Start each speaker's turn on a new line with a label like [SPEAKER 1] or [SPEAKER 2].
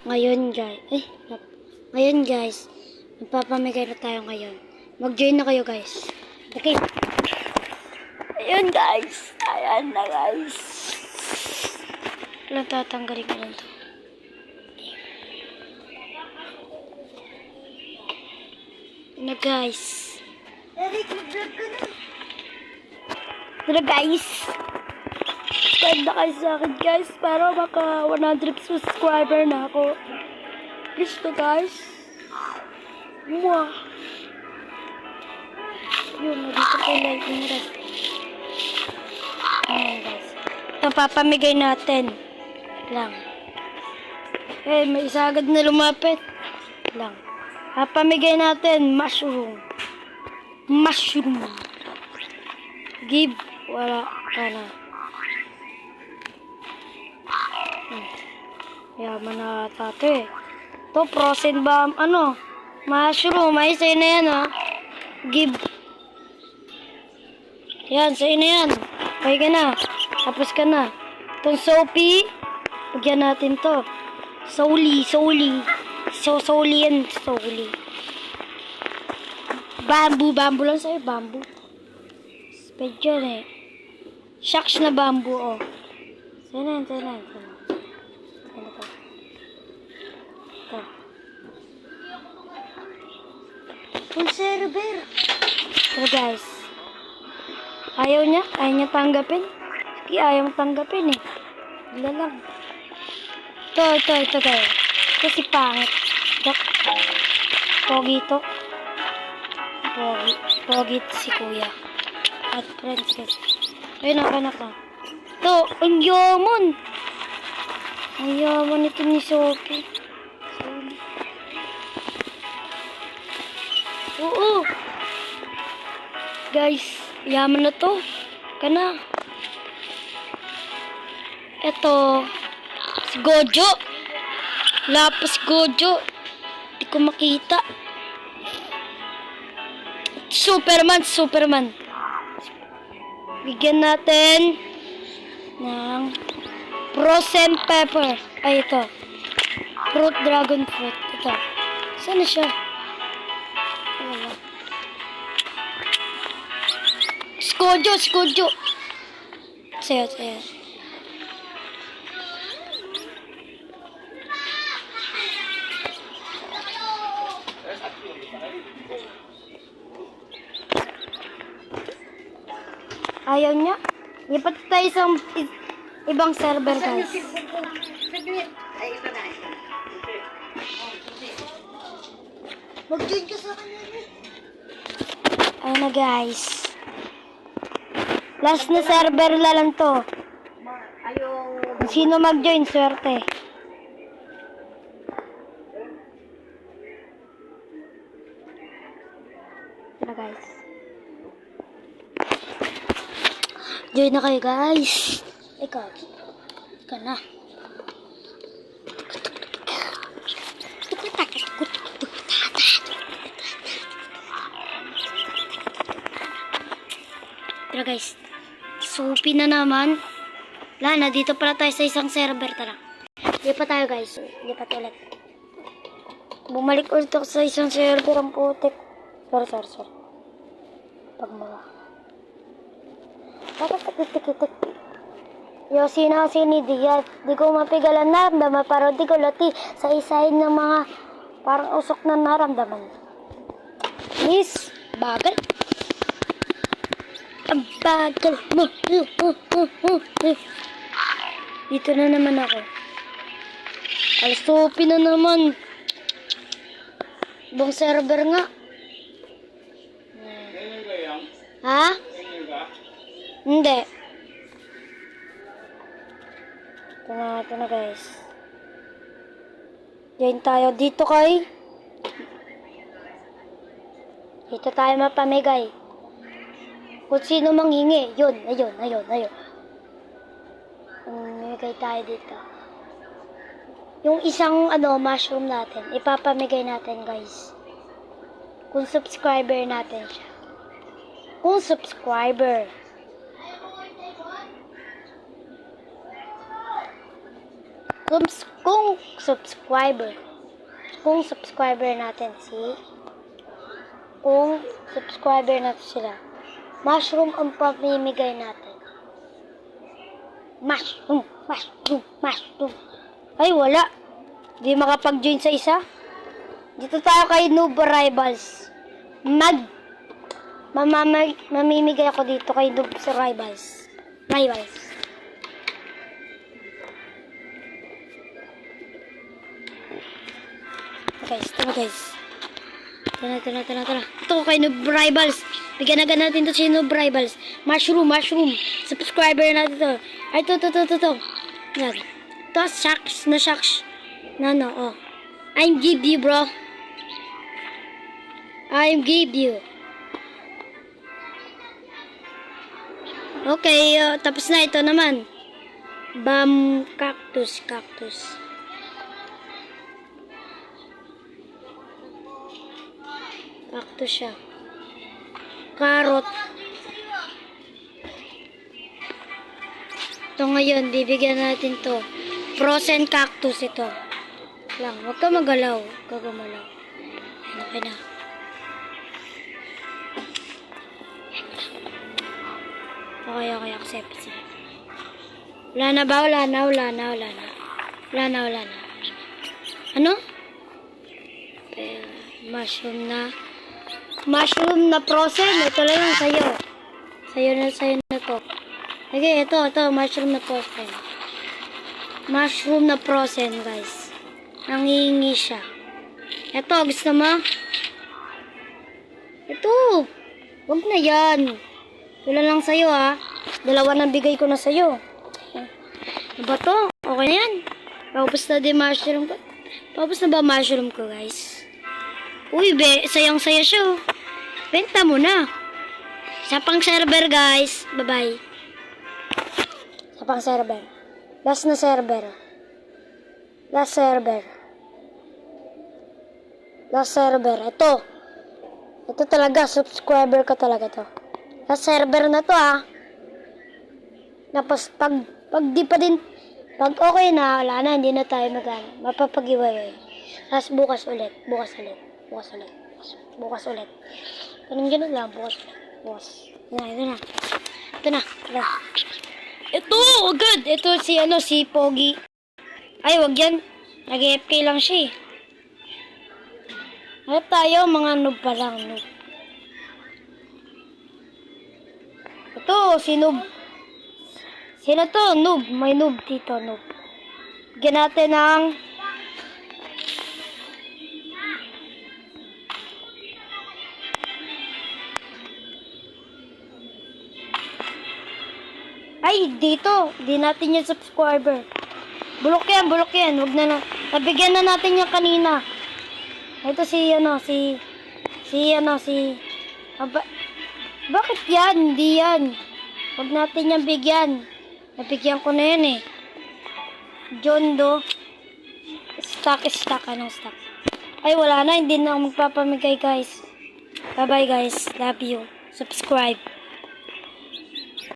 [SPEAKER 1] Ngayon guys, magpapamigay na tayo ngayon. Mag-join na kayo guys. Okay. Ayun guys. Ayan na guys. Walang tatanggalin ko lang to. Na guys.
[SPEAKER 2] Eric, mag-vlog ka na.
[SPEAKER 1] Na guys. Subscribe na kayo sa akin guys para maka 100 subscriber na ako. Please to guys. Mwah. Yun, nandito ko yung like nyo guys. Ayan guys. Ito papamigay natin. Lang. Eh, may isa agad na lumapit. Lang. Papamigay natin. Mushroom. Mushroom. Give. Wala ka na. Yaman na tato eh. Ito, frozen ba? Ano? Mushroom. Ay, sa'yo na yan ha. Give. Yan, sa'yo na yan. Okay ka na. Tapos ka na. Itong soapy. Pagyan natin to. Souli. Souli yan. Souli. Bamboo lang sa'yo. Bamboo. Spade yun eh. Shucks na bamboo oh. Sa'yo na yan. Ito.
[SPEAKER 2] Full server.
[SPEAKER 1] So guys. Ayaw niya tanggapin. Sige, ayaw tanggapin eh. Wala lang. Ito guys. Ito si pangit. Pogi to. Pogi si kuya. At friends guys. Ayun anak ko. Ito, ang yaman. Ang yaman ito ni Sophie. Oo. Guys, yaman na to. Kana. Ito. Si Gojo. Lapis Gojo. Hindi ko makita. Superman. Bigyan natin ng frozen pepper. Ay, ito. Dragon fruit. Ito. Saan na siya? Skojo. Saya. Ayaw niya. Lipat tayo sa ibang server guys.
[SPEAKER 2] Ay, ito na. Mag-join ka sa kanya.
[SPEAKER 1] Ayun na guys. Last na server na lang to. Kung sino mag-join, swerte. Ito guys. Join na kayo guys. Ikaw na. Tara guys. Soapy na naman. Wala na, dito pala tayo sa isang server. Tara. Lipat tayo guys. Lipat ulit. Bumalik ulit ako sa isang server. Ang putik. Sorry. Pagmula. Tatak. Yo, sini diyan. Di ko mapigalan naramdaman. Pero di ko lati sa isahin ng mga parang usok na naramdaman. Miss, bagal. Ang bagal mo. Dito na naman ako. Soapy na naman. Ibang server nga. Ha? Hindi. Ito na guys. Join tayo dito kay. Dito tayo mapamigay. Kung sino manghingi. Ayun. Mamimigay tayo dito. Yung isang mushroom natin. Ipapamigay natin guys. Kung subscriber natin siya. Kung subscriber. Kung subscriber natin kung subscriber natin sila, mushroom ang pamimigay natin. Mushroom. Ay, wala. Di makapag-join sa isa. Dito tayo kay Noob Rivals. Mamimigay ako dito kay Noob Rivals. Guys. Tara. Ito kay Noob Rivals. Bigyan agad natin to si Noob Rivals. Mushroom. Subscriber natin to. Ay, to. Yan. To, shucks. Oh. I'm give you, bro. Okay, tapos na ito naman. Cactus. Cactus siya. Carrot. Ito ngayon, bibigyan natin to. Frozen cactus ito. Lang, huwag ka magalaw. Okay na. Okay, accept. Wala na ba? Wala na. Ano? Mushroom na frozen. Ito lang yung sayo. Sayo na to. Okay, ito. Mushroom na frozen, guys. Nangihingi siya. Ito, gusto mo? Ito. Huwag na yan. Wala lang sa'yo, ha. 2 na bigay ko na sa'yo. Ano ba to? Okay na yan. Paubos na din mushroom ko. Paubos na ba mushroom ko, guys? Uy, sayang-saya siya, oh. Benta mo na. Sa pang server, guys. Bye-bye. Sa pang server. Last server. Ito talaga. Subscriber ka talaga to. Last server na to, ha. Tapos, pag di pa din, pag okay na, wala na, hindi na tayo mapapag-iwalay. Tapos bukas ulit. Ganun lang, bukas. Ito na. Ito, agad. Ito si Pogi. Ay, wag yan. Nag-FK lang siya, eh. Hanap tayo, mga noob pa lang, noob. Ito, si noob. Sino to? Noob. May noob dito, noob. Bigyan natin ng ay, dito. Di natin yung subscriber. Bulok yan. Huwag na. Nabigyan na natin yung kanina. Ito bakit yan? Hindi yan. Huwag natin yung bigyan. Nabigyan ko na yan, eh. John Doe. Stock. Anong stock? Ay, wala na. Hindi na ako magpapamigay, guys. Bye-bye, guys. Love you. Subscribe.